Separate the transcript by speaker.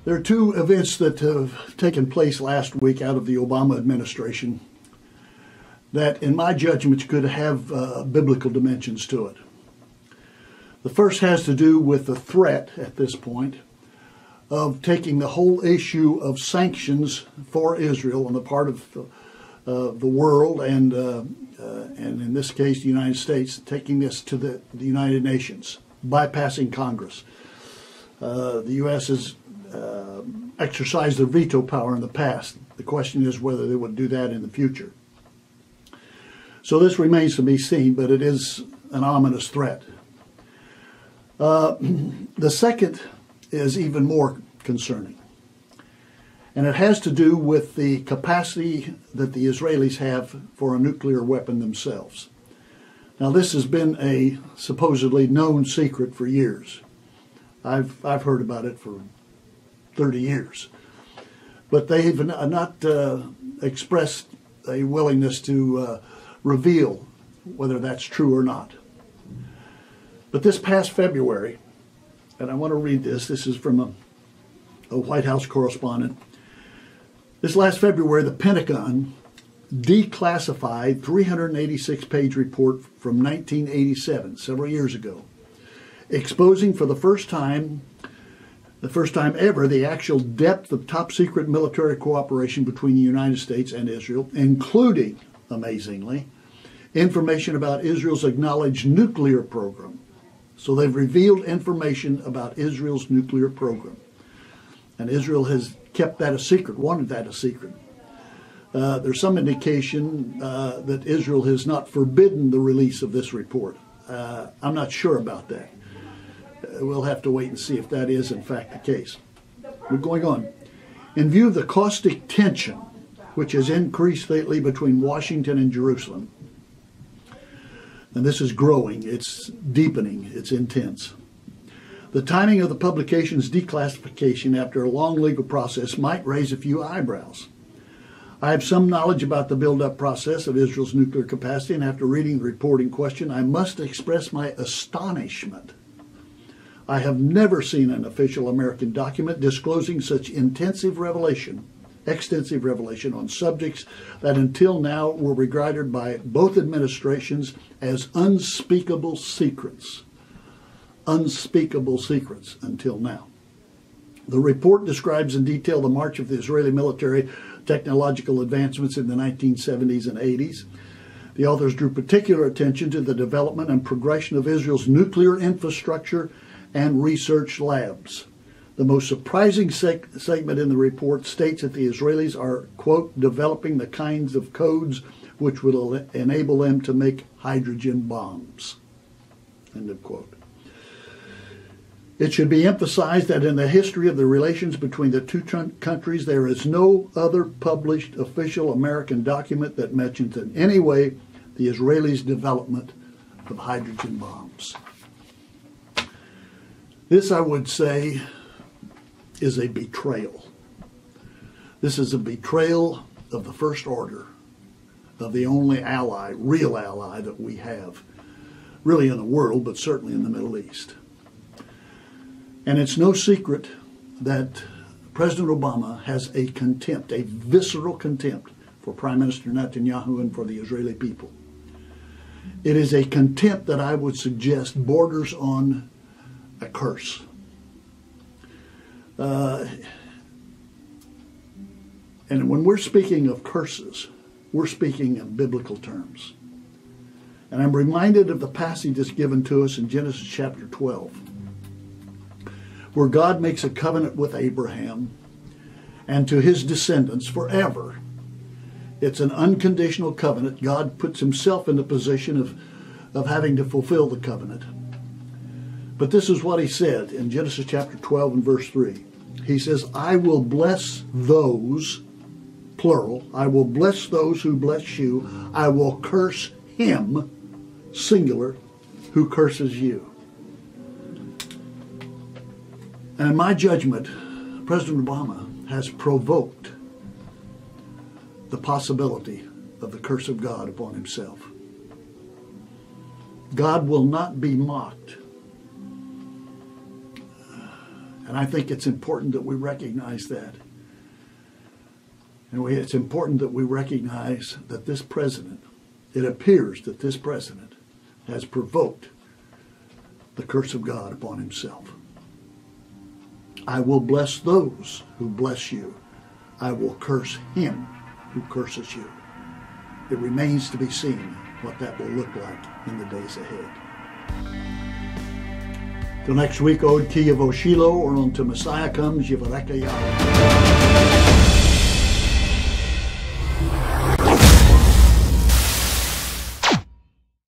Speaker 1: There are two events that have taken place last week out of the Obama administration that, in my judgment, could have biblical dimensions to it. The first has to do with the threat at this point of taking the whole issue of sanctions for Israel on the part of the world and in this case the United States, taking this to the United Nations, bypassing Congress. The U.S. has exercised their veto power in the past. The question is whether they would do that in the future. So this remains to be seen, but it is an ominous threat. The second is even more concerning, and it has to do with the capacity that the Israelis have for a nuclear weapon themselves. Now, this has been a supposedly known secret for years. I've heard about it for 30 years, but they have not expressed a willingness to reveal whether that's true or not. But this past February, and I want to read this. This is from a White House correspondent. This last February, the Pentagon declassified 386-page report from 1987, several years ago, exposing for the first time ever, the actual depth of top-secret military cooperation between the United States and Israel, including, amazingly, information about Israel's acknowledged nuclear program. So they've revealed information about Israel's nuclear program. And Israel has kept that a secret, wanted that a secret. There's some indication that Israel has not forbidden the release of this report. I'm not sure about that. We'll have to wait and see if that is in fact the case. We're going on. In view of the caustic tension which has increased lately between Washington and Jerusalem, and this is growing, it's deepening, it's intense. The timing of the publication's declassification after a long legal process might raise a few eyebrows. I have some knowledge about the build-up process of Israel's nuclear capacity, and after reading the report in question, I must express my astonishment. I have never seen an official American document disclosing such extensive revelation on subjects that until now were regarded by both administrations as unspeakable secrets. Unspeakable secrets until now. The report describes in detail the march of the Israeli military technological advancements in the 1970s and 80s. The authors drew particular attention to the development and progression of Israel's nuclear infrastructure and research labs. The most surprising segment in the report states that the Israelis are, quote, developing the kinds of codes which will enable them to make hydrogen bombs, end of quote. It should be emphasized that in the history of the relations between the two countries, there is no other published official American document that mentions in any way the Israelis' development of hydrogen bombs. This, I would say, is a betrayal. This is a betrayal of the first order, of the only ally, real ally that we have, really in the world, but certainly in the Middle East. And it's no secret that President Obama has a contempt, a visceral contempt for Prime Minister Netanyahu and for the Israeli people. It is a contempt that I would suggest borders on a curse. And when we're speaking of curses, we're speaking in biblical terms. And I'm reminded of the passage that's given to us in Genesis chapter 12, where God makes a covenant with Abraham and to his descendants forever. It's an unconditional covenant. God puts himself in the position of having to fulfill the covenant. But this is what he said in Genesis chapter 12 and verse 3. He says, I will bless those, plural, I will bless those who bless you. I will curse him, singular, who curses you. And in my judgment, President Obama has provoked the possibility of the curse of God upon himself. God will not be mocked. And I think it's important that we recognize that. And it's important that we recognize that this president, it appears that this president has provoked the curse of God upon himself. I will bless those who bless you. I will curse him who curses you. It remains to be seen what that will look like in the days ahead. Till next week, Ode Ki Yavo Shiloh, or until Messiah comes, Yivareka Yahweh.